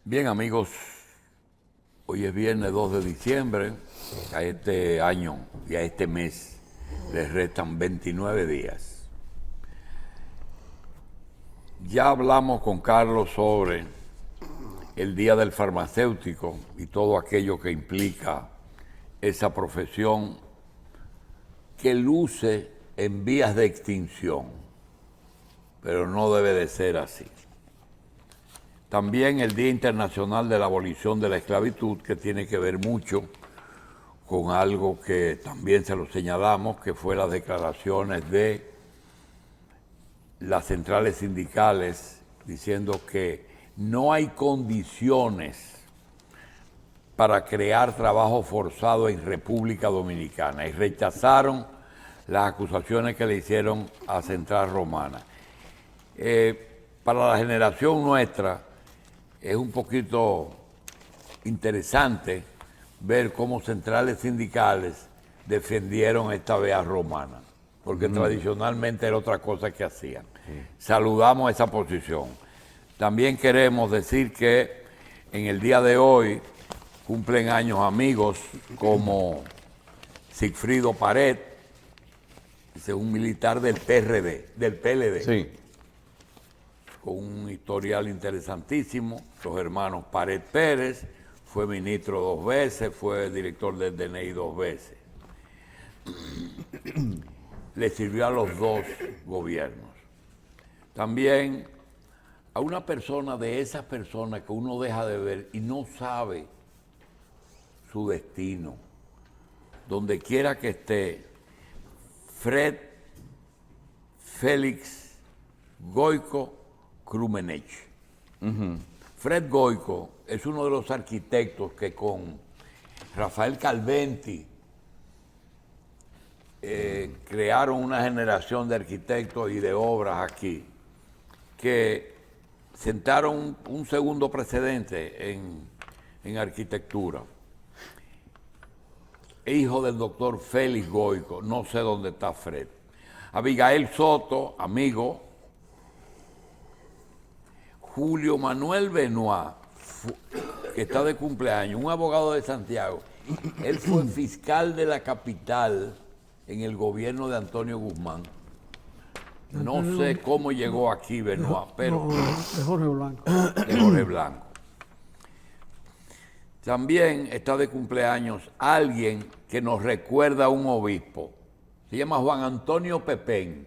Bien, amigos, hoy es viernes 2 de diciembre. A este año y a este mes les restan 29 días. Ya hablamos con Carlos sobre el Día del Farmacéutico y todo aquello que implica esa profesión que luce en vías de extinción, pero no debe de ser así. También el Día Internacional de la Abolición de la Esclavitud, que tiene que ver mucho con algo que también se lo señalamos, que fue las declaraciones de las centrales sindicales diciendo que no hay condiciones para crear trabajo forzado en República Dominicana y rechazaron las acusaciones que le hicieron a Central Romana. Para la generación nuestra es un poquito interesante ver cómo centrales sindicales defendieron esta vea romana, porque tradicionalmente era otra cosa que hacían. Saludamos esa posición. También queremos decir que en el día de hoy cumplen años amigos como Sigfrido Pared, un militar del PRD, del PLD. Sí. Con un historial interesantísimo, los hermanos Pared Pérez, fue ministro 2 veces, fue director del DNI 2 veces. Le sirvió a los dos gobiernos. También a una persona de esas personas que uno deja de ver y no sabe su destino, donde quiera que esté, Fred Félix Goico Krumenich. Fred Goico es uno de los arquitectos que con Rafael Calventi crearon una generación de arquitectos y de obras aquí que sentaron un segundo precedente en arquitectura. Hijo del doctor Félix Goico, no sé dónde está Fred. Abigail Soto, amigo. Julio Manuel Benoit, que está de cumpleaños, un abogado de Santiago. Él fue fiscal de la capital en el gobierno de Antonio Guzmán. No sé cómo llegó aquí Benoit, pero... de Jorge Blanco. De Jorge Blanco. También está de cumpleaños alguien que nos recuerda a un obispo. Se llama Juan Antonio Pepén.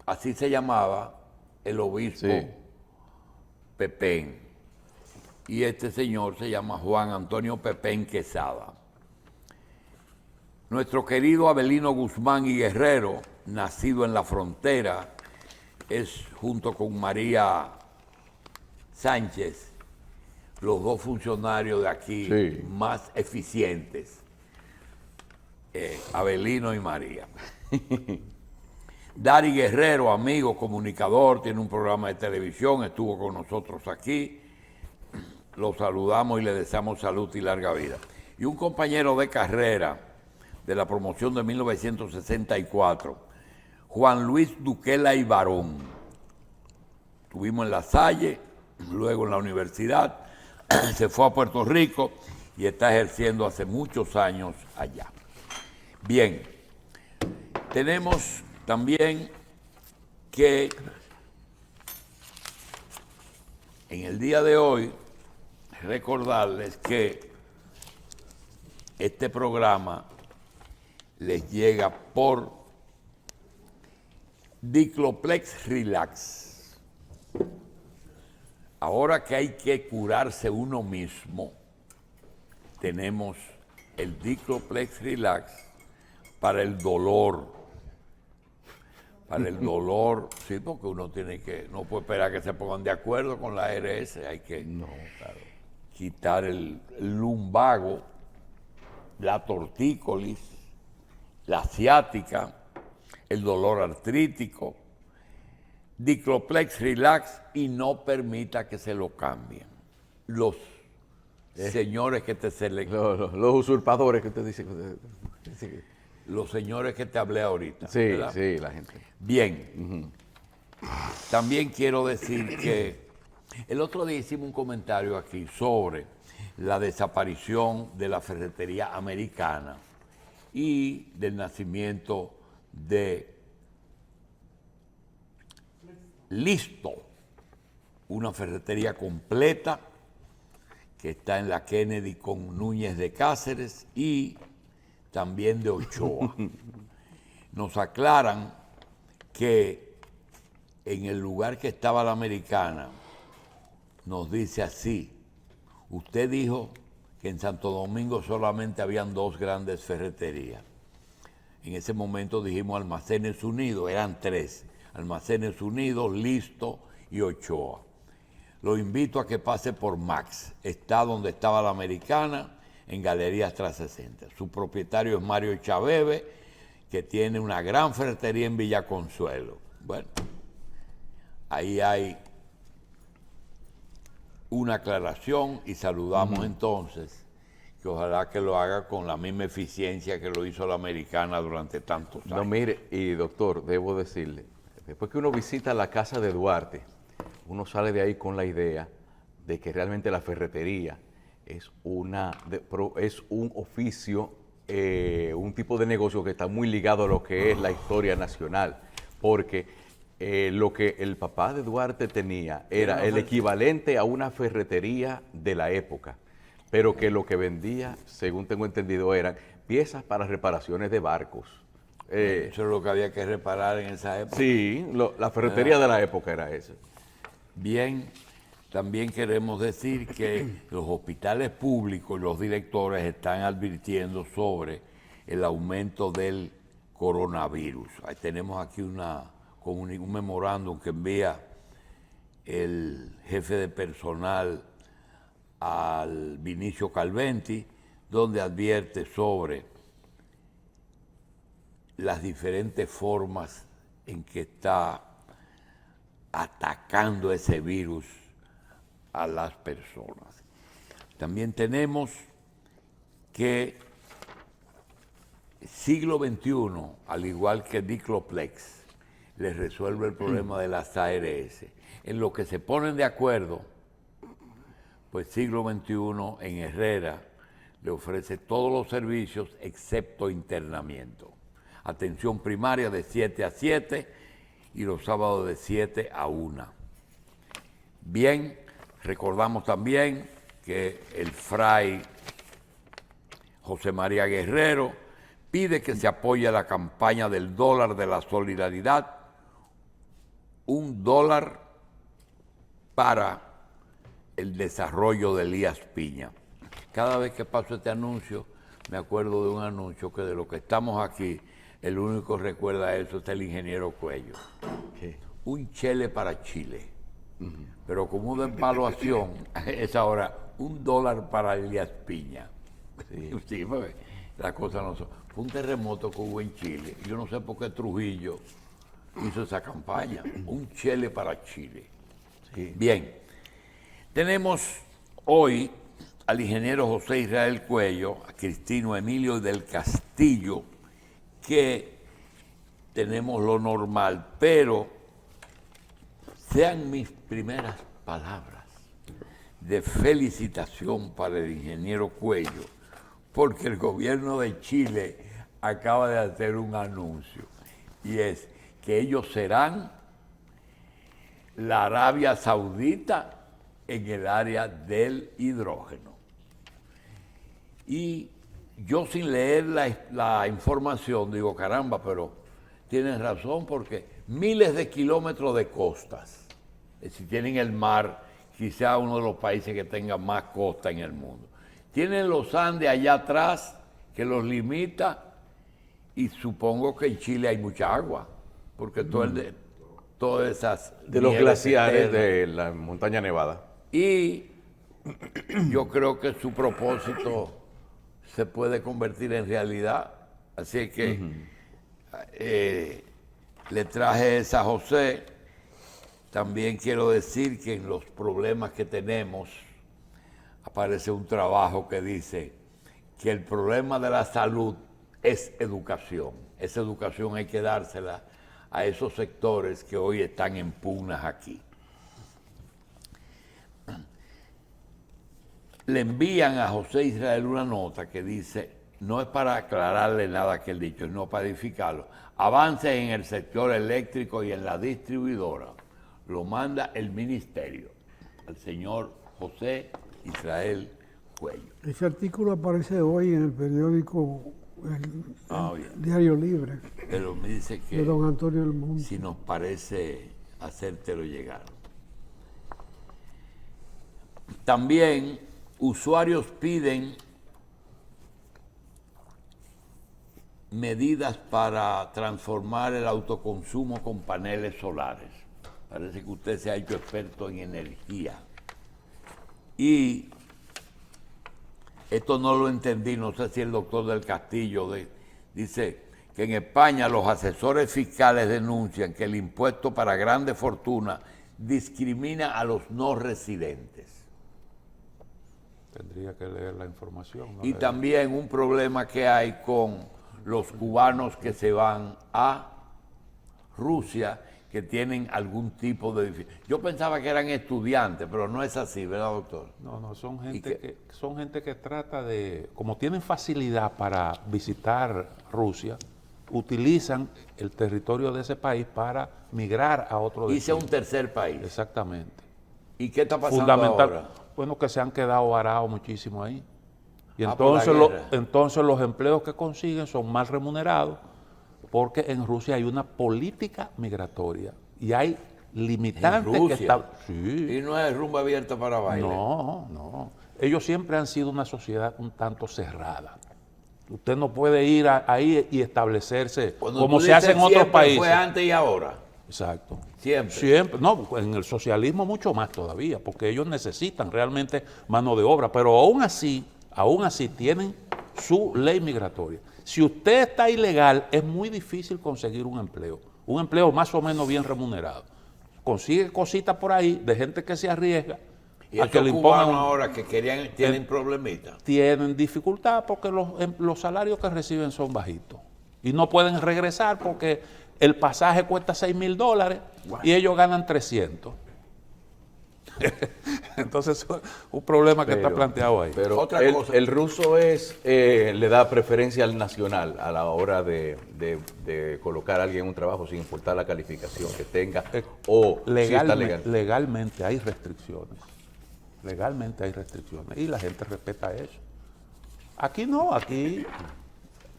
Así se llamaba el obispo. Sí. Pepén. Y este señor se llama Juan Antonio Pepén Quesada. Nuestro querido Abelino Guzmán y Guerrero, nacido en la frontera, es junto con María Sánchez, los dos funcionarios de aquí más eficientes. Abelino y María. Dari Guerrero, amigo, comunicador, tiene un programa de televisión, estuvo con nosotros aquí. Lo saludamos y le deseamos salud y larga vida. Y un compañero de carrera de la promoción de 1964, Juan Luis Duquela y Barón. Estuvimos en La Salle, luego en la universidad, se fue a Puerto Rico y está ejerciendo hace muchos años allá. Bien, tenemos también que en el día de hoy recordarles que este programa les llega por Dicloplex Relax. Ahora que hay que curarse uno mismo, tenemos el Dicloplex Relax para el dolor. Para el dolor, sí, porque uno tiene que, no puede esperar que se pongan de acuerdo con la ARS, hay que quitar el lumbago, la tortícolis, la ciática, el dolor artrítico, Dicloplex Relax, y no permita que se lo cambien. Los señores que te seleccionan. Los usurpadores que usted dice. Los señores que te hablé ahorita. Sí, ¿verdad? sí, la gente. Bien. También quiero decir que El otro día hicimos un comentario aquí sobre la desaparición de la ferretería americana y del nacimiento de Listo, una ferretería completa que está en la Kennedy con Núñez de Cáceres y también de Ochoa. Nos aclaran que en el lugar que estaba la americana, nos dice así: usted dijo que en Santo Domingo solamente habían 2 grandes ferreterías. En ese momento dijimos Almacenes Unidos, eran 3. Almacenes Unidos, Listo y Ochoa. Lo invito a que pase por Max. Está donde estaba la americana, en Galerías 360. Su propietario es Mario Chaveve, que tiene una gran ferretería en Villa Consuelo. Bueno, ahí hay una aclaración y saludamos entonces, que ojalá que lo haga con la misma eficiencia que lo hizo la americana durante tantos años. No, mire, y doctor, debo decirle, después que uno visita la casa de Duarte, uno sale de ahí con la idea de que realmente la ferretería es un oficio, un tipo de negocio que está muy ligado a lo que es la historia nacional, porque lo que el papá de Duarte tenía era el equivalente a una ferretería de la época, pero que lo que vendía, según tengo entendido, eran piezas para reparaciones de barcos. Eso es lo que había que reparar en esa época. Sí, la ferretería de la época era eso. Bien, también queremos decir que los hospitales públicos y los directores están advirtiendo sobre el aumento del coronavirus. Ahí tenemos aquí un memorándum que envía el jefe de personal al Vinicio Calventi, donde advierte sobre las diferentes formas en que está atacando ese virus a las personas. También tenemos que siglo XXI, al igual que Dicloplex, les resuelve el problema de las ARS. En lo que se ponen de acuerdo, pues siglo XXI en Herrera le ofrece todos los servicios excepto internamiento. Atención primaria de 7 a 7 y los sábados de 7 a 1. Bien, recordamos también que el fray José María Guerrero pide que se apoye la campaña del dólar de la solidaridad, $1 para el desarrollo de Elías Piña. Cada vez que paso este anuncio, me acuerdo de un anuncio que de los que estamos aquí, el único que recuerda eso es el ingeniero Cuello. ¿Qué? Un chele para Chile. Pero como una evaluación, es ahora $1 para Elías Piña. Sí, porque las cosas no son. Fue un terremoto que hubo en Chile. Yo no sé por qué Trujillo hizo esa campaña. Un chele para Chile. Sí. Bien. Tenemos hoy al ingeniero José Israel Cuello, a Cristino Emilio del Castillo, que tenemos lo normal, pero sean mis primeras palabras de felicitación para el ingeniero Cuello, porque el gobierno de Chile acaba de hacer un anuncio, y es que ellos serán la Arabia Saudita en el área del hidrógeno. Y yo sin leer la información digo, caramba, pero tienen razón, porque miles de kilómetros de costas, si tienen el mar, quizá uno de los países que tenga más costa en el mundo. Tienen los Andes allá atrás, que los limita, y supongo que en Chile hay mucha agua, porque todas esas... De los glaciares de la montaña Nevada. Y yo creo que su propósito se puede convertir en realidad. Así que le traje esa a José. También quiero decir que en los problemas que tenemos aparece un trabajo que dice que el problema de la salud es educación. Esa educación hay que dársela a esos sectores que hoy están en pugnas aquí. le envían a José Israel una nota que dice, no es para aclararle nada que él dicho, no para edificarlo, avances en el sector eléctrico y en la distribuidora. Lo manda el ministerio al señor José Israel Cuello. Ese artículo aparece hoy en el periódico el Diario Libre, Pero me dice que de don Antonio del Mundo. si nos parece hacértelo llegar. También usuarios piden medidas para transformar el autoconsumo con paneles solares. Parece que usted se ha hecho experto en energía. Y esto no lo entendí, no sé si el doctor del Castillo dice que en España los asesores fiscales denuncian que el impuesto para grandes fortunas discrimina a los no residentes. Tendría que leer la información, ¿no? Y también un problema que hay con los cubanos que se van a Rusia, que tienen algún tipo de... Yo pensaba que eran estudiantes, pero no es así, ¿verdad, doctor? No, son gente que trata de, como tienen facilidad para visitar Rusia, utilizan el territorio de ese país para migrar a otro Irse a destino. un tercer país. Exactamente. ¿Y qué está pasando ahora? Bueno, que se han quedado varados muchísimo ahí. Y por la guerra. entonces los empleos que consiguen son mal remunerados, porque en Rusia hay una política migratoria y hay limitantes ¿En Rusia? que están... Sí. Y no es rumbo abierto para baile. No. Ellos siempre han sido una sociedad un tanto cerrada. Usted no puede ir ahí y establecerse Cuando como tú se hace en dices otros siempre, países. fue antes y ahora. Exacto. Siempre. No, en el socialismo mucho más todavía, porque ellos necesitan realmente mano de obra, pero aún así tienen su ley migratoria. Si usted está ilegal, es muy difícil conseguir un empleo más o menos bien remunerado. Consigue cositas por ahí de gente que se arriesga Y a que le esos impongan. cubanos ahora que tienen problemitas. Tienen dificultad porque los salarios que reciben son bajitos y no pueden regresar porque el pasaje cuesta $6,000 y ellos ganan 300. Entonces, un problema que está planteado ahí. Pero Otra cosa. el ruso le da preferencia al nacional a la hora de colocar a alguien en un trabajo sin importar la calificación que tenga o si está legal. Legalmente hay restricciones. Legalmente hay restricciones y la gente respeta eso. Aquí no, aquí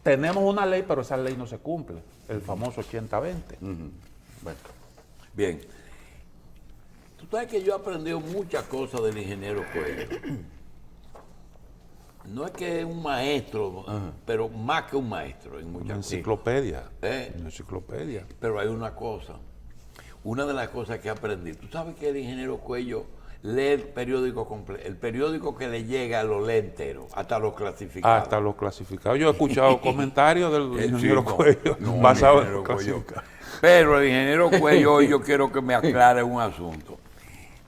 tenemos una ley, pero esa ley no se cumple. El famoso 80-20. Bueno, Bien. Tú sabes que yo he aprendido muchas cosas del ingeniero Cuello. No es que es un maestro, pero más que un maestro en muchas Una cosas. enciclopedia. ¿Eh? Una enciclopedia. Pero hay una cosa. Una de las cosas que aprendí. Tú sabes que el ingeniero Cuello lee el periódico completo. El periódico que le llega lo lee entero, hasta los clasificados. Hasta los clasificados. Yo he escuchado comentarios del ingeniero Sí, no, Cuello no, basado el en los ingeniero Cuello. clasificados. Pero el ingeniero Cuello, hoy yo quiero que me aclare un asunto.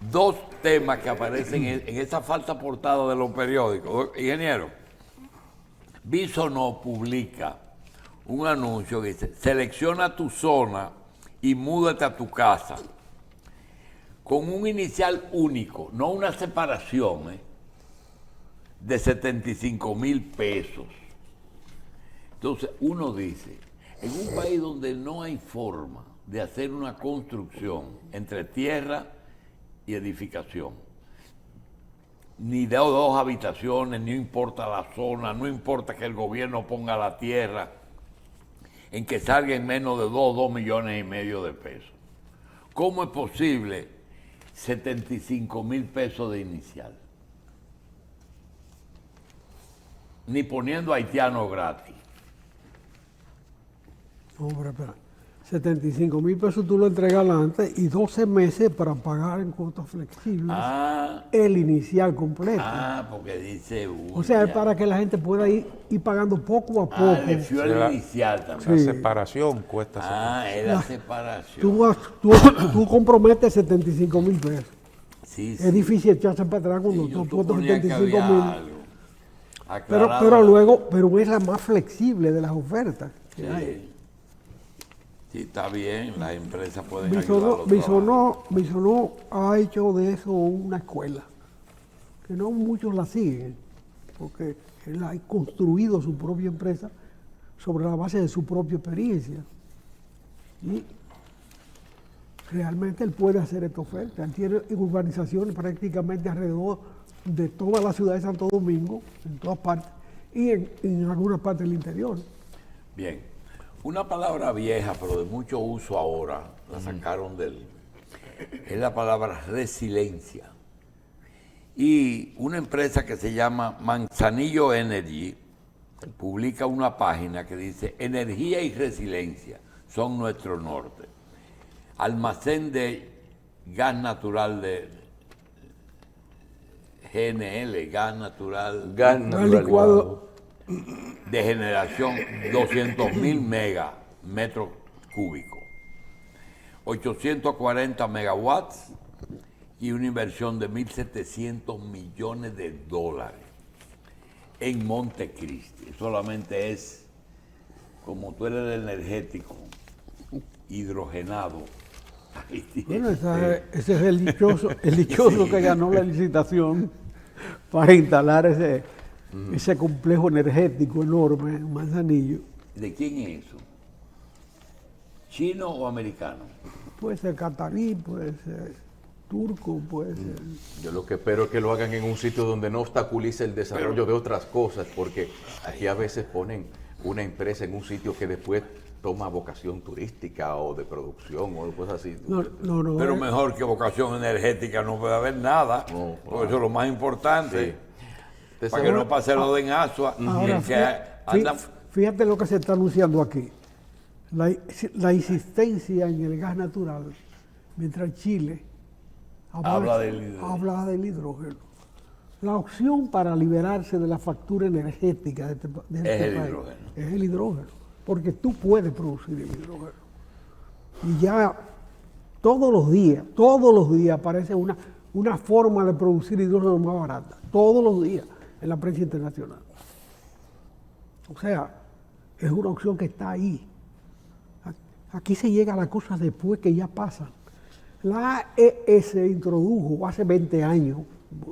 Dos temas que aparecen en esa falsa portada de los periódicos. Ingeniero, Bisonó publica un anuncio que dice, selecciona tu zona y múdate a tu casa. Con un inicial único, no una separación, de 75,000 pesos. Entonces, uno dice, en un país donde no hay forma de hacer una construcción entre tierra y edificación, ni de dos habitaciones, no importa la zona, no importa que el gobierno ponga la tierra, en que salga en menos de 2 millones y medio de pesos. ¿Cómo es posible 75,000 pesos de inicial? Ni poniendo haitianos gratis. Hombre, espera. 75,000 pesos tú lo entregas antes y 12 meses para pagar en cuotas flexibles el inicial completo. Porque dice O sea, es para que la gente pueda ir pagando poco a poco. le fió el inicial también. La separación cuesta. Es la separación. Tú comprometes 75,000 pesos. Sí, Es difícil echarse para atrás cuando yo tú pones suponía que 75,000. había algo aclarado. Pero es la más flexible de las ofertas que hay. Sí. Sí, está bien, las empresas pueden ayudar a los trabajadores. Bisonó ha hecho de eso una escuela. que no muchos la siguen, porque él ha construido su propia empresa sobre la base de su propia experiencia. Y realmente él puede hacer esta oferta. Él tiene urbanizaciones prácticamente alrededor de toda la ciudad de Santo Domingo, en todas partes, y en algunas partes del interior. Bien, una palabra vieja, pero de mucho uso ahora, la sacaron es la palabra resiliencia. Y una empresa que se llama Manzanillo Energy publica una página que dice: energía y resiliencia son nuestro norte. Almacén de gas natural de GNL, gas natural Licuado. de generación 200.000 metros cúbicos, 840 megawatts y una inversión de 1.700 millones de dólares en Montecristi. Solamente es, como tú eres el energético, hidrogenado. Bueno, ese es el dichoso que ganó la licitación para instalar ese complejo energético enorme en Manzanillo. ¿De quién es eso? ¿Chino o americano? Puede ser catarí, puede ser turco, puede ser... Yo lo que espero es que lo hagan en un sitio donde no obstaculice el desarrollo de otras cosas, porque aquí a veces ponen una empresa en un sitio que después toma vocación turística o de producción o cosas así. No, Pero mejor que vocación energética no puede haber nada, No, porque eso es lo más importante, Sí. para que no pase lo de Asua. Ahora, que anda- fíjate lo que se está anunciando aquí. La insistencia en el gas natural, mientras Chile Habla del habla del hidrógeno. La opción para liberarse de la factura energética de este Es el país hidrógeno. es el hidrógeno, porque tú puedes producir el hidrógeno. Y ya todos los días aparece una forma de producir hidrógeno más barata, todos los días en la prensa internacional. O sea, es una opción que está ahí. Aquí se llega a las cosas después que ya pasan. La AES introdujo hace 20 años,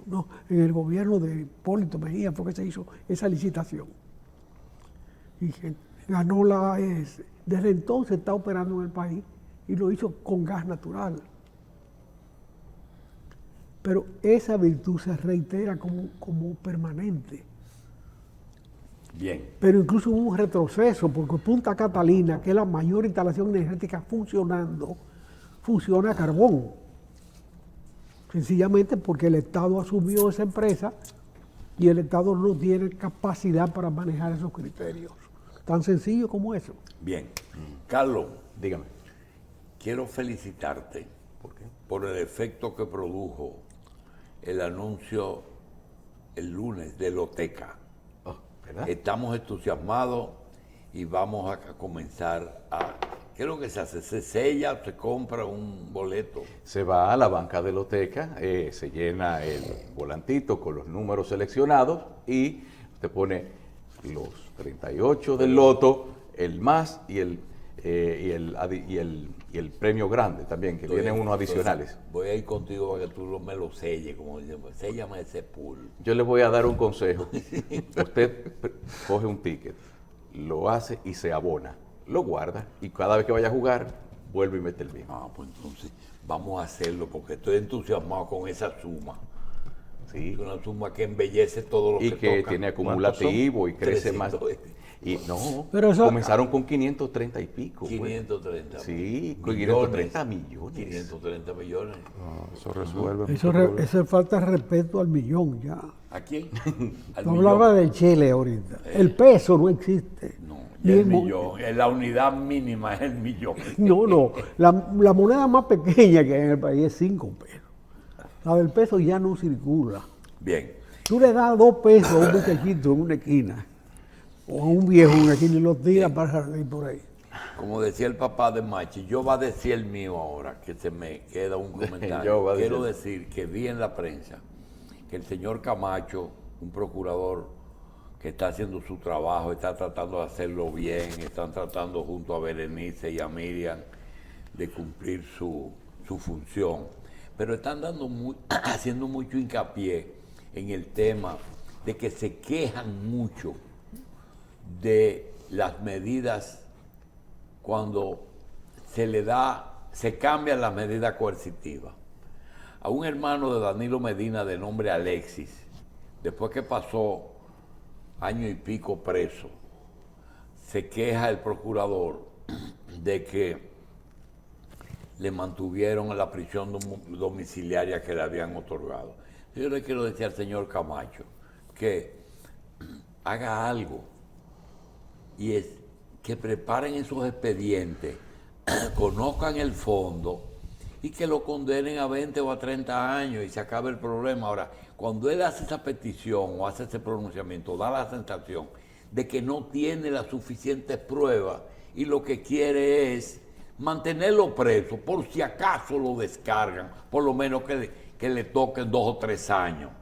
¿no?, en el gobierno de Hipólito Mejía fue que se hizo esa licitación. Y ganó la AES. Desde entonces está operando en el país y lo hizo con gas natural. Pero esa virtud se reitera como permanente. Bien, Pero incluso hubo un retroceso, porque Punta Catalina, que es la mayor instalación energética funcionando, funciona a carbón. Sencillamente porque el Estado asumió esa empresa y el Estado no tiene capacidad para manejar esos criterios. Tan sencillo como eso. bien. Carlos, Dígame. quiero felicitarte ¿Por qué? por el efecto que produjo el anuncio el lunes de Loteca. Oh, ¿verdad? Estamos entusiasmados y vamos a comenzar a... ¿Qué es lo que se hace? ¿Se sella, se compra un boleto? Se va a la banca de loteca, se llena el volantito con los números seleccionados y te pone los 38 del loto, el más y el premio grande también, que vienen unos adicionales. Voy a ir contigo para que tú me lo selles, como dicen, pues, séllame ese pool. Yo le voy a dar un consejo. Usted coge un ticket, lo hace y se abona, lo guarda y cada vez que vaya a jugar, vuelve y mete el mismo. Ah, pues entonces vamos a hacerlo porque estoy entusiasmado con esa suma. Sí. Es una suma que embellece todo lo Y que toca. tiene ¿Cuántos son? acumulativo y crece 300, más. Y no, Pero eso- comenzaron con 530 y pico. pues. 530. Sí, con millones. 530 millones. 530 millones. Eso resuelve. Eso es falta de respeto al millón ya. ¿A quién? Al Tú millón. hablabas del Chile ahorita. El peso no existe. No, Ni y el el mo- millón. La unidad mínima es el millón. No. La moneda más pequeña que hay en el país es 5 pesos. La del peso ya no circula. Bien. Tú le das 2 pesos a un muchachito en una esquina, o a un viejo en una esquina y lo tiras para salir por ahí. Como decía el papá de Machi, yo va a decir el mío ahora, que se me queda un Yo comentario. va a Quiero decir. decir que vi en la prensa que el señor Camacho, un procurador que está haciendo su trabajo, está tratando de hacerlo bien, están tratando junto a Berenice y a Miriam de cumplir su función, pero están haciendo mucho hincapié en el tema de que se quejan mucho de las medidas cuando se cambian las medidas coercitivas. A un hermano de Danilo Medina de nombre Alexis, después que pasó año y pico preso, se queja el procurador de que le mantuvieron en la prisión domiciliaria que le habían otorgado. Yo le quiero decir al señor Camacho que haga algo, y es que preparen esos expedientes, conozcan el fondo y que lo condenen a 20 o a 30 años y se acabe el problema. Ahora, cuando él hace esa petición o hace ese pronunciamiento, da la sensación de que no tiene las suficientes pruebas y lo que quiere es mantenerlo preso por si acaso lo descargan, por lo menos que le toquen 2 o 3 años.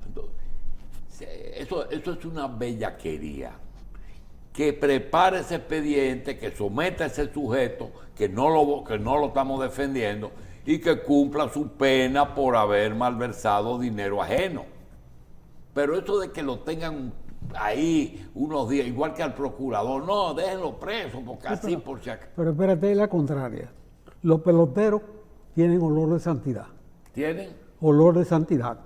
Entonces, eso es una bellaquería. Que prepare ese expediente, que someta a ese sujeto, que no lo estamos defendiendo, y que cumpla su pena por haber malversado dinero ajeno. Pero eso de que lo tengan ahí unos días, igual que al procurador, no, déjenlo preso, porque así por si acaso. Pero espérate, es la contraria. Los peloteros tienen olor de santidad. ¿Tienen? Olor de santidad.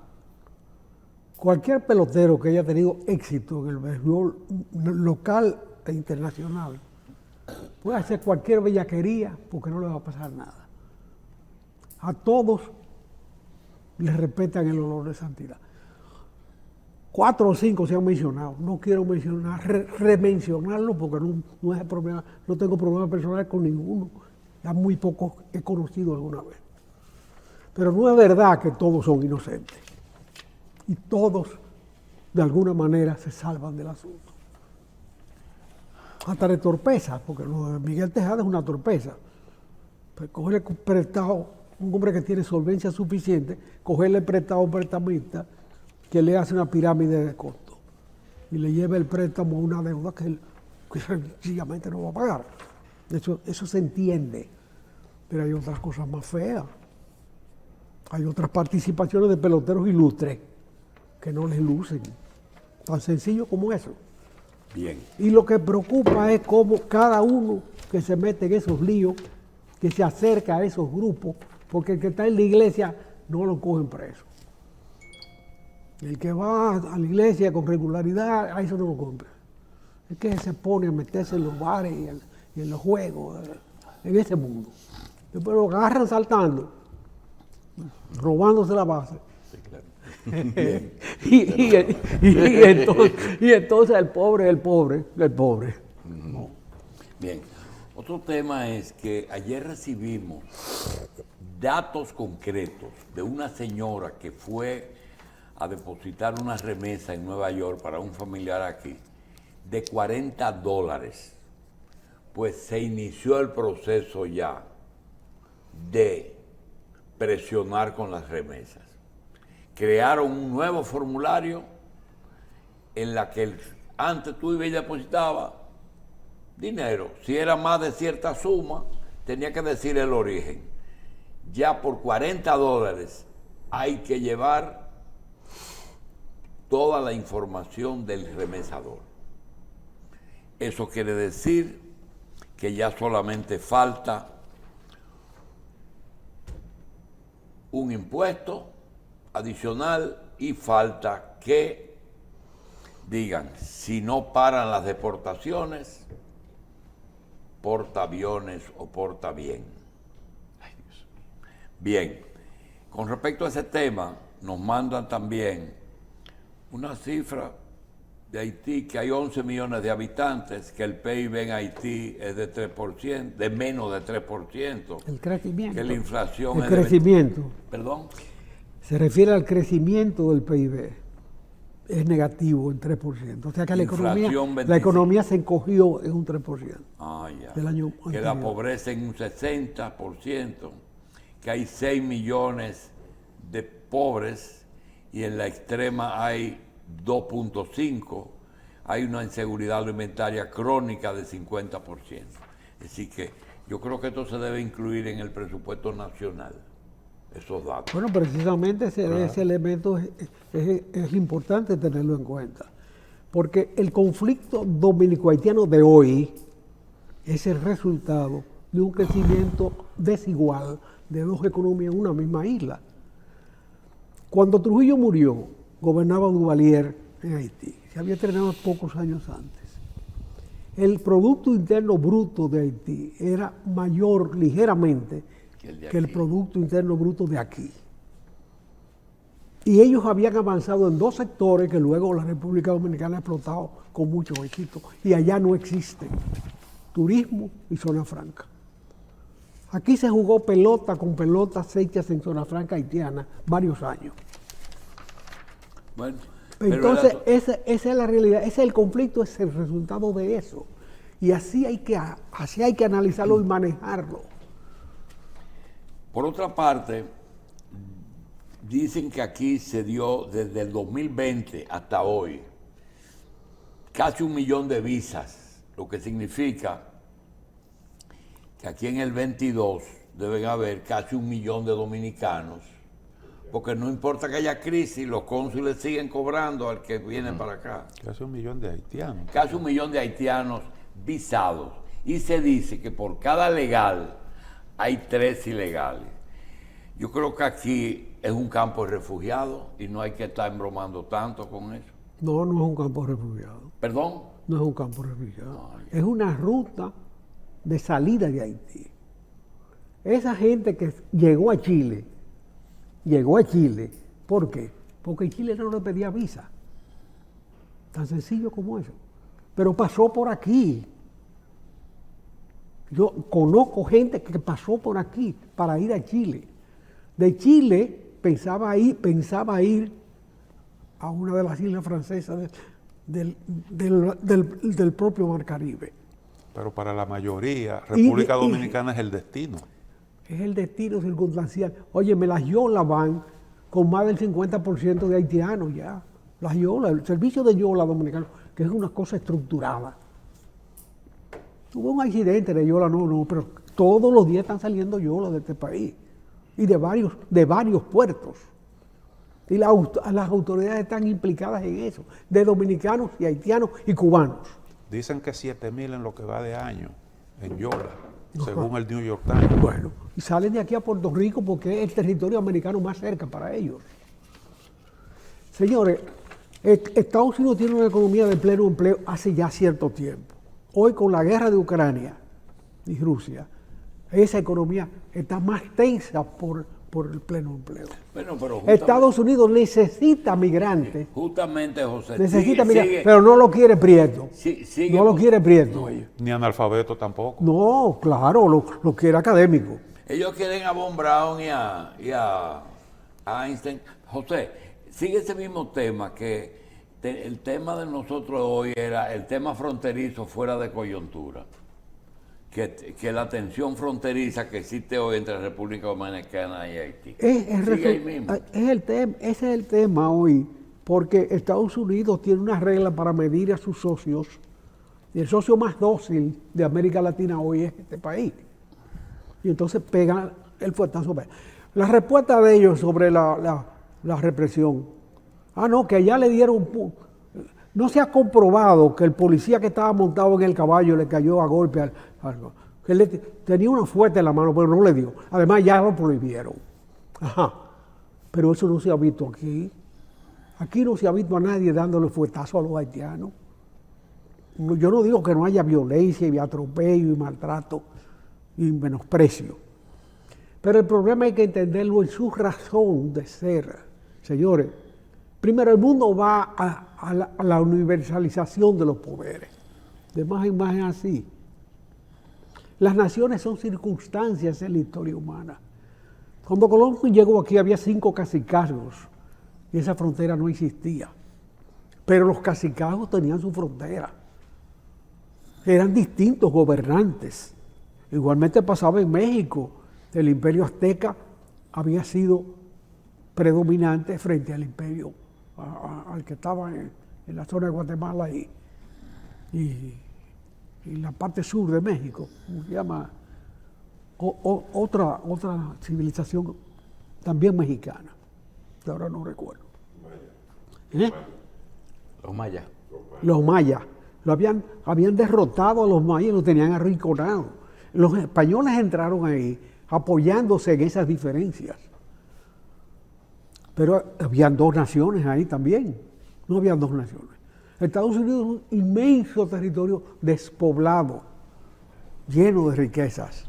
Cualquier pelotero que haya tenido éxito en el béisbol local e internacional puede hacer cualquier bellaquería porque no le va a pasar nada. A todos les respetan el olor de santidad. 4 o 5 se han mencionado. No quiero remencionarlo porque no es el problema. No tengo problema personal con ninguno. Ya muy pocos he conocido alguna vez. Pero no es verdad que todos son inocentes. Y todos, de alguna manera, se salvan del asunto. Hasta de torpeza, porque lo de Miguel Tejada es una torpeza. Pues cogerle prestado, un hombre que tiene solvencia suficiente, cogerle prestado a un prestamista que le hace una pirámide de costos y le lleva el préstamo a una deuda que él sencillamente no va a pagar. Eso se entiende, pero hay otras cosas más feas. Hay otras participaciones de peloteros ilustres que no les lucen. Tan sencillo como eso. Bien. Y lo que preocupa es cómo cada uno que se mete en esos líos, que se acerca a esos grupos, porque el que está en la iglesia no lo cogen preso. El que va a la iglesia con regularidad, a eso no lo cogen preso. Es que se pone a meterse en los bares y en los juegos, en ese mundo. Después lo agarran saltando, robándose la base. Sí, claro. y entonces el pobre. No. Bien. Otro tema es que ayer recibimos datos concretos de una señora que fue a depositar una remesa en Nueva York para un familiar aquí de $40. Pues se inició el proceso ya de presionar con las remesas. Crearon un nuevo formulario en la que antes tú ibas y depositabas dinero. Si era más de cierta suma, tenía que decir el origen. Ya por $40 hay que llevar toda la información del remesador. Eso quiere decir que ya solamente falta un impuesto adicional y falta que digan, si no paran las deportaciones, portaaviones o portaavien. Bien, con respecto a ese tema, nos mandan también una cifra de Haití, que hay 11 millones de habitantes, que el PIB en Haití es de 3%, de menos de 3%. El crecimiento. Que la inflación el es crecimiento. ¿Perdón? Se refiere al crecimiento del PIB. Es negativo en 3%. O sea que la economía se encogió en un 3%. Ah, ya. Del año que la anterior. pobreza en un 60%, que hay 6 millones de pobres y en la extrema hay 2.5, hay una inseguridad alimentaria crónica de 50%. Así que yo creo que esto se debe incluir en el presupuesto nacional. esos datos. Bueno, precisamente ese elemento es importante tenerlo en cuenta, porque el conflicto dominico-haitiano de hoy es el resultado de un crecimiento desigual de dos economías en una misma isla. Cuando Trujillo murió, gobernaba Duvalier en Haití, se había terminado pocos años antes. El Producto Interno Bruto de Haití era mayor ligeramente que el Producto Interno Bruto de aquí. Y ellos habían avanzado en dos sectores que luego la República Dominicana ha explotado con mucho éxito, y allá no existen: turismo y zona franca. Aquí se jugó pelota con pelotas hechas en zona franca haitiana varios años. Bueno, Entonces, esa es la realidad, ese es el conflicto, es el resultado de eso. Y así hay que analizarlo y manejarlo. por otra parte, dicen que aquí se dio desde el 2020 hasta hoy casi 1 millón de visas, lo que significa que aquí en el 22 deben haber casi 1 millón de dominicanos, porque no importa que haya crisis, los cónsules siguen cobrando al que viene para acá. Casi 1 millón de haitianos. Casi 1 millón de haitianos visados. Y se dice que por cada legal hay 3 ilegales. Yo creo que aquí es un campo de refugiados y no hay que estar embromando tanto con eso. No, no es un campo de refugiados. ¿Perdón? No es un campo de refugiados. Es una ruta de salida de Haití. Esa gente que llegó a Chile, ¿por qué? Porque Chile no le pedía visa. Tan sencillo como eso. Pero pasó por aquí. Yo conozco gente que pasó por aquí para ir a Chile. De Chile pensaba ir a una de las islas francesas del propio Mar Caribe. Pero para la mayoría, República Dominicana es el destino. Es el destino circunstancial. Óyeme, las yolas van con más del 50% de haitianos ya. Las yolas, el servicio de yola dominicano, que es una cosa estructurada. Hubo un accidente de yola, no, pero todos los días están saliendo yolas de este país y de varios puertos. Y las autoridades están implicadas en eso, de dominicanos y haitianos y cubanos. Dicen que 7,000 en lo que va de año, en Yola, según el New York Times. Bueno, y salen de aquí a Puerto Rico porque es el territorio americano más cerca para ellos. Señores, Estados Unidos tiene una economía de pleno empleo hace ya cierto tiempo. Hoy, con la guerra de Ucrania y Rusia, esa economía está más tensa por el pleno empleo. Bueno, pero Estados Unidos necesita migrantes. Justamente, José. Necesita migrantes, pero no lo quiere Prieto. No lo quiere Prieto. Ni analfabeto tampoco. No, claro, lo quiere académico. Ellos quieren a Von Braun y a Einstein. José, sigue ese mismo tema que el tema de nosotros hoy era el tema fronterizo fuera de coyuntura. Que la tensión fronteriza que existe hoy entre República Dominicana y Haití. Sigue ahí mismo. Ese es el tema hoy, porque Estados Unidos tiene una regla para medir a sus socios, y el socio más dócil de América Latina hoy es este país. Y entonces pegan el fuetazo. La respuesta de ellos sobre la represión. No, que allá le dieron... No se ha comprobado que el policía que estaba montado en el caballo le cayó a golpe algo. Que tenía una fuerte en la mano, pero no le dio. Además, ya lo prohibieron. Ajá. Pero eso no se ha visto aquí. Aquí no se ha visto a nadie dándole fuetazo a los haitianos. Yo no digo que no haya violencia y atropello y maltrato y menosprecio. Pero el problema hay que entenderlo en su razón de ser. Señores, primero, el mundo va a la universalización de los poderes. De más en más es así. Las naciones son circunstancias en la historia humana. Cuando Colón llegó aquí había 5 cacicazgos y esa frontera no existía. Pero los cacicazgos tenían su frontera. Eran distintos gobernantes. Igualmente pasaba en México. El imperio azteca había sido predominante frente al imperio al que estaba en la zona de Guatemala y la parte sur de México, como se llama, otra civilización también mexicana, que ahora no recuerdo. ¿Eh? Los mayas. Los mayas. Habían derrotado a los mayas y los tenían arrinconados. Los españoles entraron ahí apoyándose en esas diferencias. Pero habían dos naciones ahí también. No habían dos naciones. Estados Unidos es un inmenso territorio despoblado, lleno de riquezas,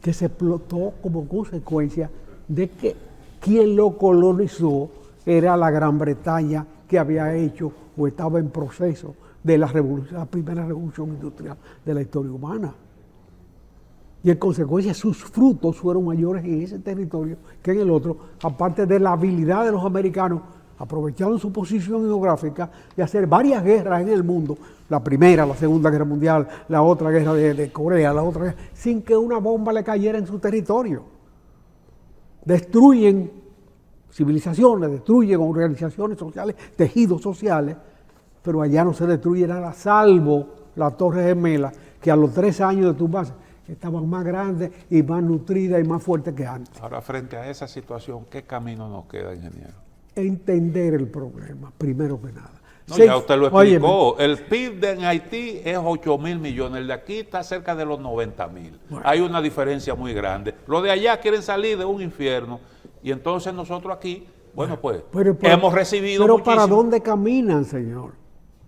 que se explotó como consecuencia de que quien lo colonizó era la Gran Bretaña, que había hecho o estaba en proceso de la primera revolución industrial de la historia humana. Y en consecuencia sus frutos fueron mayores en ese territorio que en el otro, aparte de la habilidad de los americanos, aprovecharon su posición geográfica de hacer varias guerras en el mundo, la primera, la Segunda Guerra Mundial, la otra guerra de Corea, la otra guerra, sin que una bomba le cayera en su territorio. Destruyen civilizaciones, destruyen organizaciones sociales, tejidos sociales, pero allá no se destruye nada, salvo la Torre Gemela, que a los 3 años de tumbarse estaban más grandes y más nutridas y más fuertes que antes. Ahora, frente a esa situación, ¿qué camino nos queda, ingeniero? Entender el problema, primero que nada. No, ya usted lo explicó. El PIB en Haití es 8.000 millones, el de aquí está cerca de los 90.000. Bueno. Hay una diferencia muy grande. Los de allá quieren salir de un infierno y entonces nosotros aquí, bueno, pues hemos recibido Pero muchísimo. ¿Para dónde caminan, señor?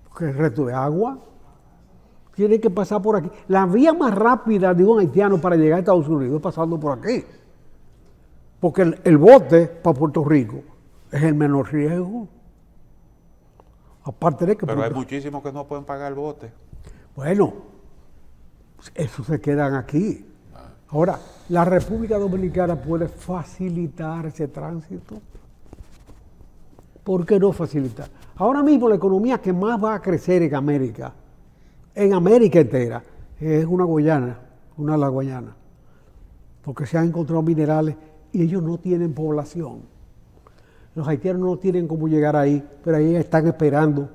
Porque el resto de agua tiene que pasar por aquí. La vía más rápida de un haitiano para llegar a Estados Unidos es pasando por aquí. Porque el bote para Puerto Rico es el menor riesgo. Aparte de que... Pero hay muchísimos que no pueden pagar el bote. Bueno, esos se quedan aquí. Ahora, la República Dominicana puede facilitar ese tránsito. ¿Por qué no facilitar? Ahora mismo la economía que más va a crecer en América entera, es una Guayana, la Guayana. Porque se han encontrado minerales y ellos no tienen población. Los haitianos no tienen cómo llegar ahí, pero ahí están esperando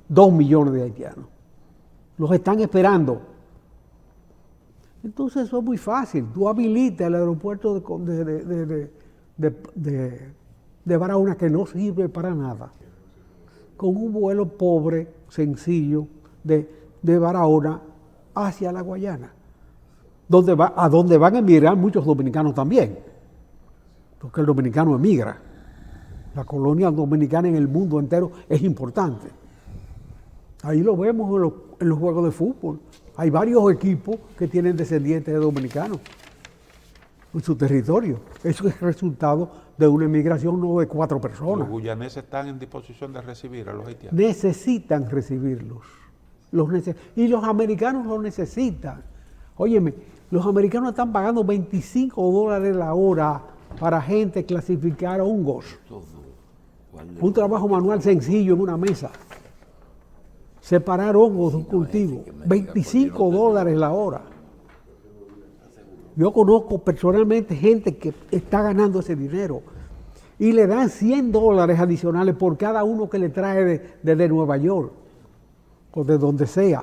2 millones de haitianos. Los están esperando. Entonces eso es muy fácil. Tú habilitas el aeropuerto de Barahona, que no sirve para nada, con un vuelo pobre, sencillo, de Barahona hacia la Guayana, a donde van a emigrar muchos dominicanos también, porque el dominicano emigra. La colonia dominicana en el mundo entero es importante. Ahí lo vemos en los juegos de fútbol. Hay varios equipos que tienen descendientes de dominicanos en su territorio. Eso es resultado de una emigración no de 4 personas. Los guyaneses están en disposición de recibir a los haitianos. Necesitan recibirlos. Y los americanos los necesitan. Óyeme, los americanos están pagando $25 la hora para gente clasificar hongos. Un trabajo manual sencillo en una mesa. Separar hongos de un cultivo. $25 la hora. Yo conozco personalmente gente que está ganando ese dinero y le dan $100 adicionales por cada uno que le trae desde Nueva York o de donde sea.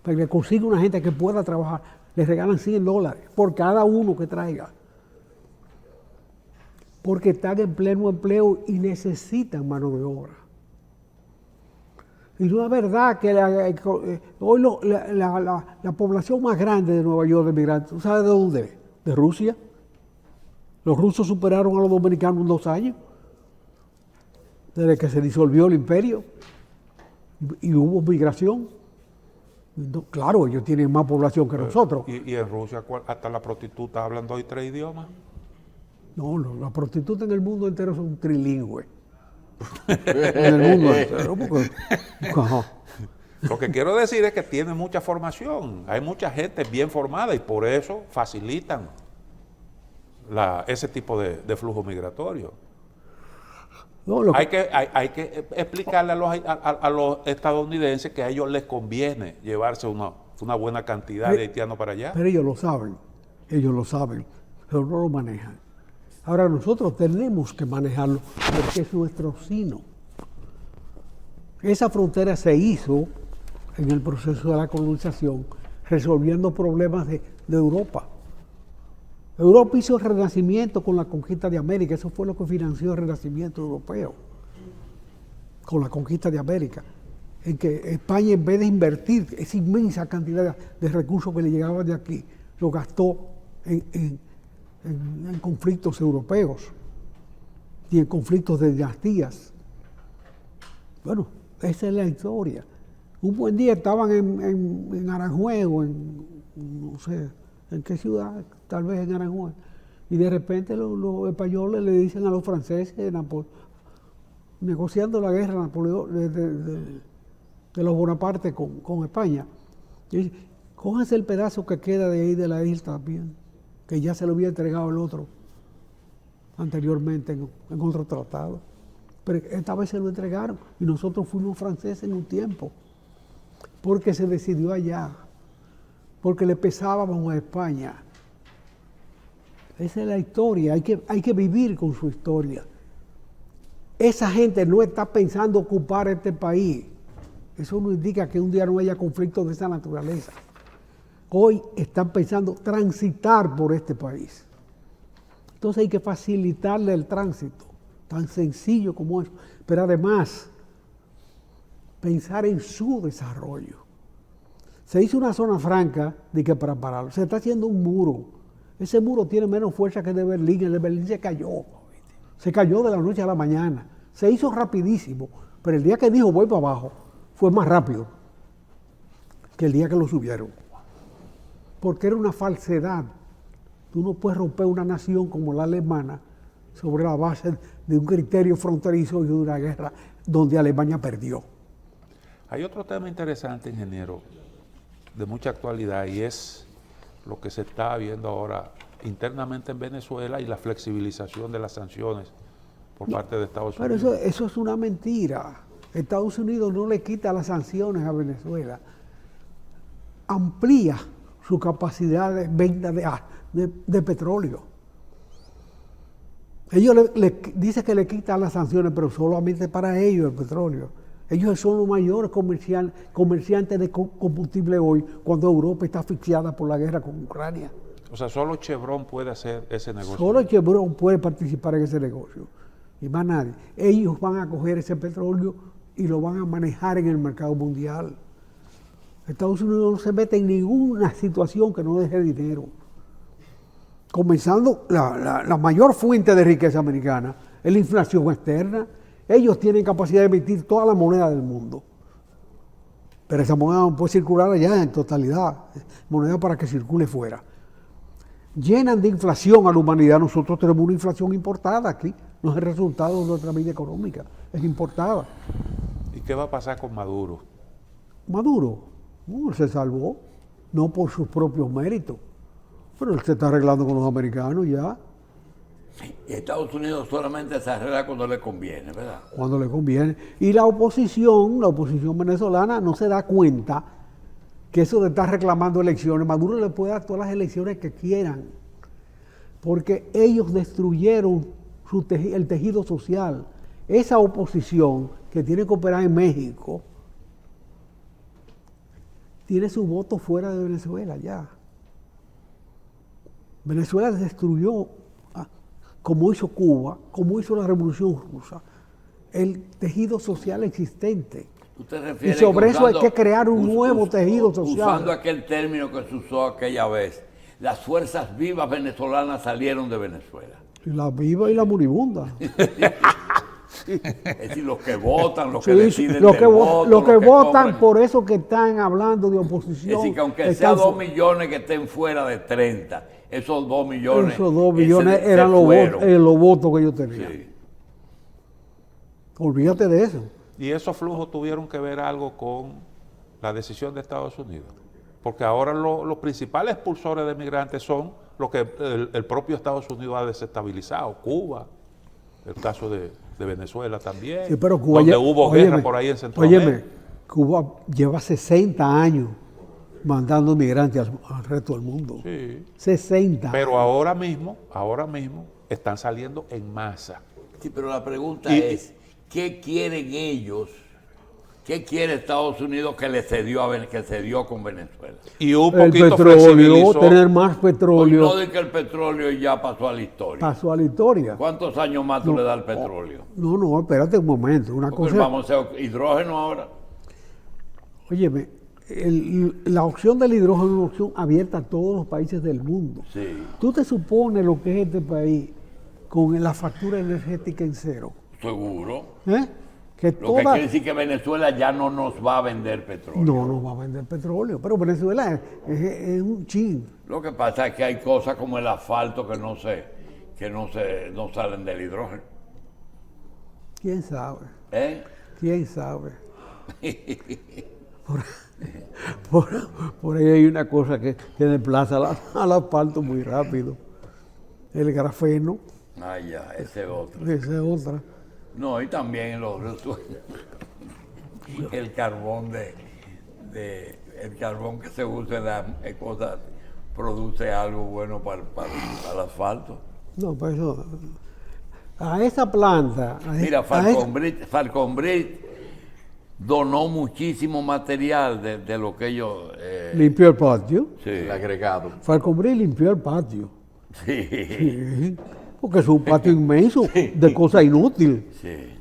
Para que consiga una gente que pueda trabajar, le regalan $100 por cada uno que traiga. Porque están en pleno empleo y necesitan mano de obra. Y no es verdad que hoy la población más grande de Nueva York de migrantes, ¿tú sabes de dónde es? ¿De Rusia? Los rusos superaron a los dominicanos en 2 años, desde que se disolvió el imperio y hubo migración. Claro, ellos tienen más población que nosotros. ¿Y en Rusia hasta la prostituta hablan 2 y 3 idiomas? No, las prostitutas en el mundo entero son trilingües. En el mundo entero. Lo que quiero decir es que tienen mucha formación. Hay mucha gente bien formada y por eso facilitan ese tipo de flujo migratorio. No, hay que explicarle a los estadounidenses que a ellos les conviene llevarse una buena cantidad de haitianos para allá. Pero ellos lo saben, pero no lo manejan. Ahora nosotros tenemos que manejarlo porque es nuestro sino. Esa frontera se hizo en el proceso de la colonización resolviendo problemas de Europa. Europa hizo el renacimiento con la conquista de América, eso fue lo que financió el renacimiento europeo, con la conquista de América, en que España, en vez de invertir esa inmensa cantidad de recursos que le llegaban de aquí, lo gastó en conflictos europeos y en conflictos de dinastías. Bueno, esa es la historia. Un buen día estaban en Aranjuez, o no sé, ¿en qué ciudad? Tal vez en Aranjuez. Y de repente los españoles le dicen a los franceses, negociando la guerra Napoleón, de los Bonaparte con España, y dice, cójanse el pedazo que queda de ahí de la isla también, que ya se lo había entregado el otro anteriormente en otro tratado. Pero esta vez se lo entregaron y nosotros fuimos franceses en un tiempo, porque se decidió allá, porque le pesábamos a España. Esa es la historia, hay que vivir con su historia. Esa gente no está pensando ocupar este país. Eso no indica que un día no haya conflictos de esa naturaleza. Hoy están pensando transitar por este país. Entonces hay que facilitarle el tránsito, tan sencillo como eso. Pero además, pensar en su desarrollo. Se hizo una zona franca para pararlo. Se está haciendo un muro. Ese muro tiene menos fuerza que el de Berlín. El de Berlín se cayó. Se cayó de la noche a la mañana. Se hizo rapidísimo. Pero el día que dijo voy para abajo, fue más rápido que el día que lo subieron. Porque era una falsedad. Tú no puedes romper una nación como la alemana sobre la base de un criterio fronterizo y de una guerra donde Alemania perdió. Hay otro tema interesante, ingeniero, de mucha actualidad, y es lo que se está viendo ahora internamente en Venezuela y la flexibilización de las sanciones por parte de Estados Unidos. Pero eso es una mentira. Estados Unidos no le quita las sanciones a Venezuela. Amplía su capacidad de venta de petróleo. Ellos le dicen que le quitan las sanciones, pero solamente para ellos el petróleo. Ellos son los mayores comerciantes de combustible hoy, cuando Europa está asfixiada por la guerra con Ucrania. O sea, solo Chevron puede hacer ese negocio. Solo Chevron puede participar en ese negocio. Y más nadie. Ellos van a coger ese petróleo y lo van a manejar en el mercado mundial. Estados Unidos no se mete en ninguna situación que no deje dinero. Comenzando, la mayor fuente de riqueza americana es la inflación externa. Ellos tienen capacidad de emitir toda la moneda del mundo. Pero esa moneda no puede circular allá en totalidad. Moneda para que circule fuera. Llenan de inflación a la humanidad. Nosotros tenemos una inflación importada aquí. No es el resultado de nuestra vida económica. Es importada. ¿Y qué va a pasar con Maduro? Maduro se salvó. No por sus propios méritos. Pero él se está arreglando con los americanos ya. Y Estados Unidos solamente se arregla cuando le conviene, ¿verdad? Cuando le conviene. Y la oposición venezolana no se da cuenta que eso de estar reclamando elecciones, Maduro le puede dar todas las elecciones que quieran, porque ellos destruyeron el tejido social. Esa oposición que tiene que operar en México tiene su voto fuera de Venezuela ya. Venezuela destruyó, como hizo Cuba, como hizo la Revolución Rusa, el tejido social existente. Y sobre eso hay que crear un nuevo tejido social. Usando aquel término que se usó aquella vez, las fuerzas vivas venezolanas salieron de Venezuela. Y la viva y la moribunda. Es decir, los que votan, los que deciden los que voto, votan por eso que están hablando de oposición. Es decir, que aunque sea 2 millones que estén fuera de 30, esos 2 millones... Esos 2 millones eran los votos que ellos tenían. Sí. Olvídate de eso. ¿Y esos flujos tuvieron que ver algo con la decisión de Estados Unidos? Porque ahora los principales expulsores de migrantes son los que el propio Estados Unidos ha desestabilizado. Cuba, el caso de Venezuela también, sí, pero Cuba donde hubo guerra por ahí en Centroamérica. Cuba lleva 60 años mandando migrantes al resto del mundo. Sí. 60. Pero ahora mismo están saliendo en masa. Sí, pero la pregunta es, ¿qué quieren ellos ¿Qué quiere Estados Unidos que le cedió que cedió con Venezuela? Y un El poquito petróleo, flexibilizó. tener más Pues petróleo, no de que el petróleo ya pasó a la historia. pasó a la historia. ¿Cuántos años más tú le das al petróleo? No, espérate un momento. Una Porque cosa, vamos a hacer hidrógeno ahora. óyeme, la opción del hidrógeno es una opción abierta a todos los países del mundo. Sí, ¿Tú te supones lo que es este país con la factura energética en cero? seguro. ¿Eh? Que Lo que toda... quiere decir que Venezuela ya no nos va a vender petróleo. No nos va a vender petróleo, pero Venezuela es un chin. Lo que pasa es que hay cosas como el asfalto que no salen del hidrógeno. ¿Quién sabe? ¿Eh? ¿Quién sabe? Por ahí hay una cosa que desplaza al asfalto muy rápido. El grafeno, Ah, ya, ese es otro. esa es otra. No, y también el carbón el carbón que se usa en las cosas produce algo bueno para el asfalto. No, pues eso. A esa planta. Mira, Falconbridge donó muchísimo material de lo que ellos... Limpió el patio. sí, El agregado. Falconbridge limpió el patio. sí, Sí, porque es un patio inmenso de cosas inútiles. sí.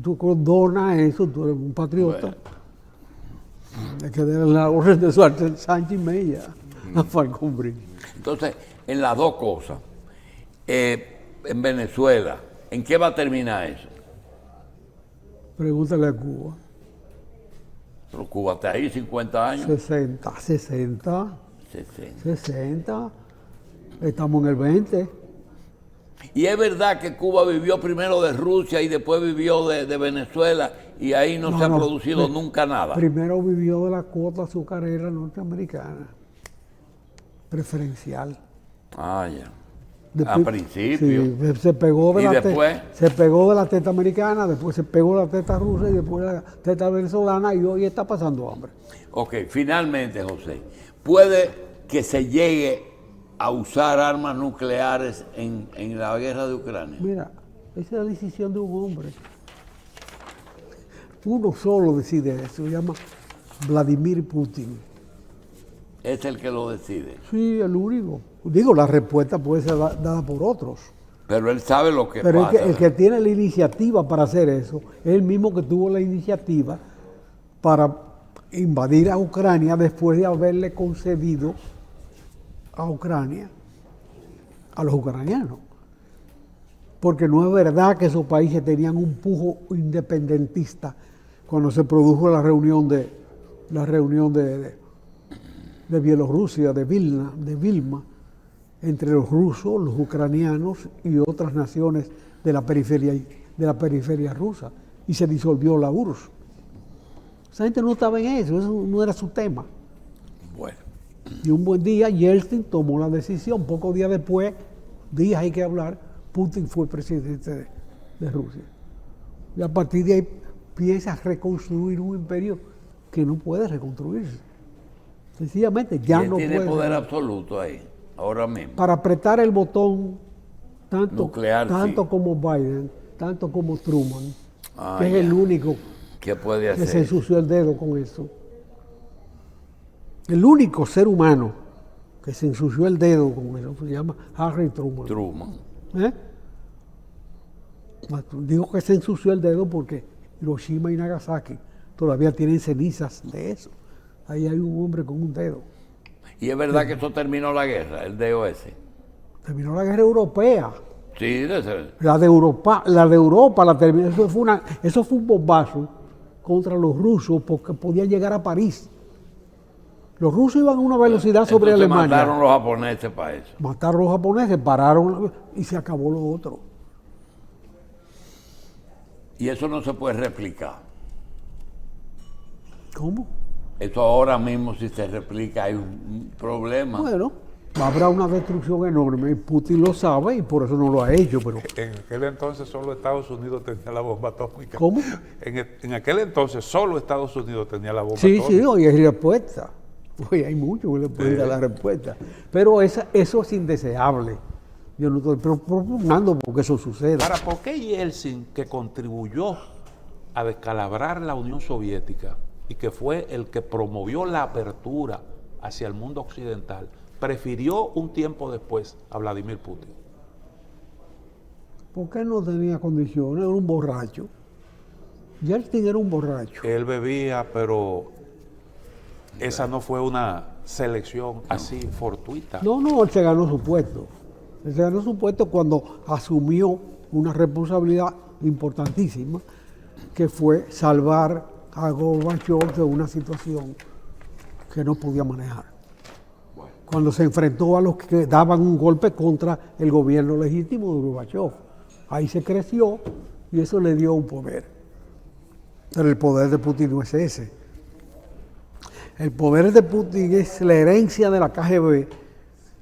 Tú donas eso, tú eres un patriota. Hay que darle la orden de Suárez Sánchez Mella a Falconbridge. Entonces, en las dos cosas, en Venezuela, ¿en qué va a terminar eso? Pregúntale a Cuba. Pero Cuba está ahí 50 años. 60. 60. 60. Estamos en el 20. Y es verdad que Cuba vivió primero de Rusia y después vivió de Venezuela y ahí no se ha producido nunca nada. Primero vivió de la cuota azucarera norteamericana. Preferencial. Ah, ya. Después- A principio. Sí, se pegó de ¿Y la después? se pegó de la teta americana, después se pegó de la teta rusa y después la teta venezolana y hoy está pasando hambre. Ok, finalmente, José, ¿puede que se llegue a usar armas nucleares en la guerra de Ucrania? Mira, esa es la decisión de un hombre. Uno solo decide eso, se llama Vladimir Putin. Es el que lo decide. Sí, el único. Digo, la respuesta puede ser dada por otros. Pero él sabe lo que Pero pasa. el que tiene la iniciativa para hacer eso es el mismo que tuvo la iniciativa para invadir a Ucrania después de haberle concedido a Ucrania a los ucranianos. Porque no es verdad que esos países tenían un pujo independentista cuando se produjo la reunión de Bielorrusia, de Vilna, entre los rusos, los ucranianos y otras naciones de la periferia rusa, y se disolvió la URSS. Esa gente no estaba en eso no era su tema. Bueno, Y un buen día Yeltsin tomó la decisión, pocos días después, días hay que hablar, Putin fue presidente de Rusia. Y a partir de ahí piensa reconstruir un imperio que no puede reconstruirse. Sencillamente y ya él no tiene puede. poder absoluto ahí, ahora mismo. Para apretar el botón, tanto Nuclear, sí. como Biden, tanto como Truman, Ah, que es ya. el único ¿Qué puede que se hacer? ensució el dedo con eso. El único ser humano que se ensució el dedo con eso se llama Harry Truman. Truman. ¿Eh? Digo que se ensució el dedo porque Hiroshima y Nagasaki todavía tienen cenizas de eso. Ahí hay un hombre con un dedo. Y es verdad que eso terminó la guerra, el DOS. Terminó la guerra europea. Sí, La de Europa la terminó. Eso fue un bombazo contra los rusos porque podían llegar a París. Los rusos iban a una velocidad sobre entonces Alemania. mataron los japoneses para eso. Mataron a los japoneses, pararon y se acabó lo otro. Y eso no se puede replicar. ¿Cómo? Eso ahora mismo si se replica hay un problema. Bueno, habrá una destrucción enorme y Putin lo sabe y por eso no lo ha hecho, pero En aquel entonces solo Estados Unidos tenía la bomba atómica. ¿cómo? En aquel entonces solo Estados Unidos tenía la bomba Sí, atómica. sí, hoy hay respuesta. Hoy hay mucho que le puede dar la respuesta. Pero eso es indeseable. Yo no estoy propugnando porque eso suceda. Ahora, ¿por qué Yeltsin, que contribuyó a descalabrar la Unión Soviética y que fue el que promovió la apertura hacia el mundo occidental, prefirió un tiempo después a Vladimir Putin? Porque él no tenía condiciones, era un borracho. Yeltsin era un borracho. Él bebía, pero esa no fue una selección así fortuita. No, él se ganó su puesto. Él se ganó su puesto cuando asumió una responsabilidad importantísima, que fue salvar a Gorbachev de una situación que no podía manejar. Cuando se enfrentó a los que daban un golpe contra el gobierno legítimo de Gorbachev. Ahí se creció y eso le dio un poder. Pero el poder de Putin no es ese. El poder de Putin es la herencia de la KGB,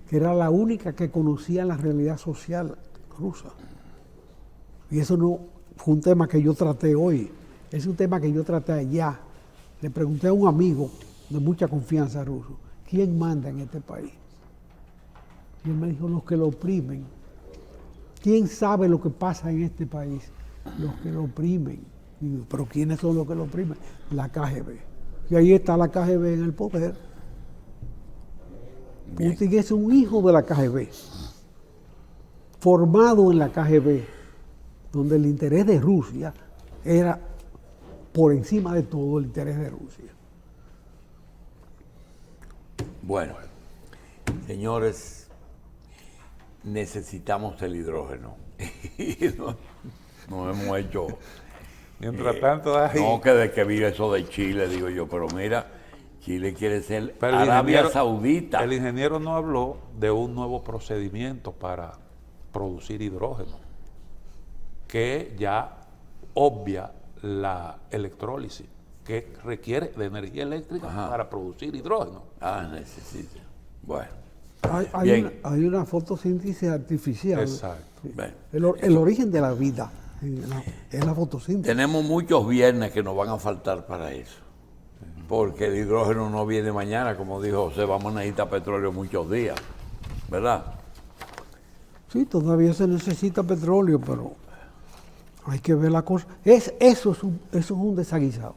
que era la única que conocía la realidad social rusa. Y eso no fue un tema que yo traté hoy, es un tema que yo traté allá. Le pregunté a un amigo de mucha confianza ruso, ¿quién manda en este país? Y él me dijo, los que lo oprimen. ¿Quién sabe lo que pasa en este país? Los que lo oprimen. Y digo, ¿pero quiénes son los que lo oprimen? La KGB. Y ahí está la KGB en el poder. Bien. Putin es un hijo de la KGB, formado en la KGB, donde el interés de Rusia era por encima de todo el interés de Rusia. Bueno, señores, necesitamos el hidrógeno. Y no hemos hecho... Mientras tanto, No, que de que vi eso de Chile, digo yo, pero mira, Chile quiere ser pero el Arabia ingeniero- Saudita. El ingeniero no habló de un nuevo procedimiento para producir hidrógeno, que ya obvia la electrólisis, que requiere de energía eléctrica Ajá. para producir hidrógeno. Necesita. Bueno, Hay bien. una fotosíntesis artificial. Exacto. Bueno. El origen de la vida es la fotosíntesis. Tenemos muchos viernes que nos van a faltar para eso. Porque el hidrógeno no viene mañana, como dijo José, vamos a necesitar petróleo muchos días, ¿verdad? Sí, todavía se necesita petróleo, pero hay que ver la cosa. Eso es un desaguisado.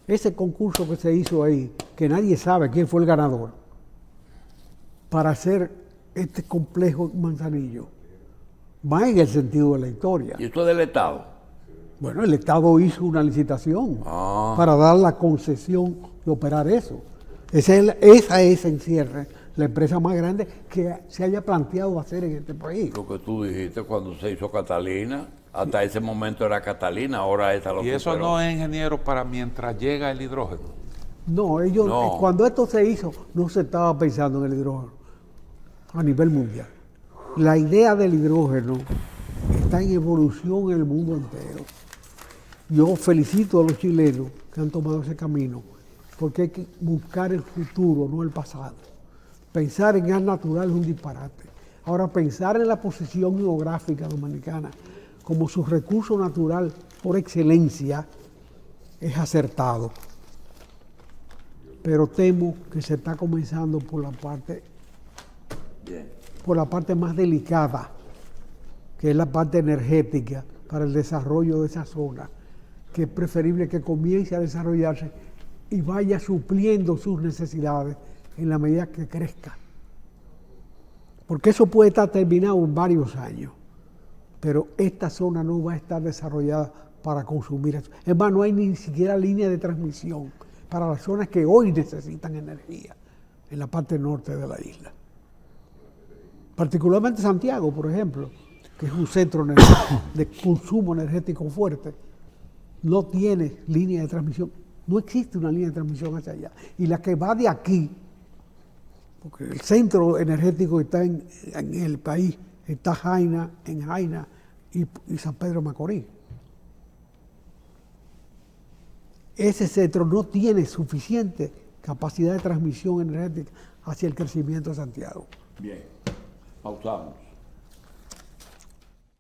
Ese concurso que se hizo ahí, que nadie sabe quién fue el ganador, para hacer este complejo Manzanillo, va en el sentido de la historia. Y esto es del Estado. Bueno, el Estado hizo una licitación Ah. para dar la concesión de operar eso. Esa es en cierre la empresa más grande que se haya planteado hacer en este país. Lo que tú dijiste cuando se hizo Catalina, hasta ese momento era Catalina, ahora esa lo Y eso superó. no es, ingeniero, para mientras llega el hidrógeno. No, No. cuando esto se hizo, no se estaba pensando en el hidrógeno a nivel mundial. La idea del hidrógeno está en evolución en el mundo entero. Yo felicito a los chilenos que han tomado ese camino, porque hay que buscar el futuro, no el pasado. Pensar en gas natural es un disparate. Ahora, pensar en la posición geográfica dominicana como su recurso natural por excelencia es acertado. Pero temo que se está comenzando por la parte más delicada, que es la parte energética para el desarrollo de esa zona, que es preferible que comience a desarrollarse y vaya supliendo sus necesidades en la medida que crezca. Porque eso puede estar terminado en varios años, pero esta zona no va a estar desarrollada para consumir eso. Es más, no hay ni siquiera línea de transmisión para las zonas que hoy necesitan energía en la parte norte de la isla. Particularmente Santiago, por ejemplo, que es un centro de consumo energético fuerte, no tiene línea de transmisión. No existe una línea de transmisión hacia allá. Y la que va de aquí, porque el centro energético está en el país, está en Jaina y San Pedro Macorís. Ese centro no tiene suficiente capacidad de transmisión energética hacia el crecimiento de Santiago. Bien, pausamos.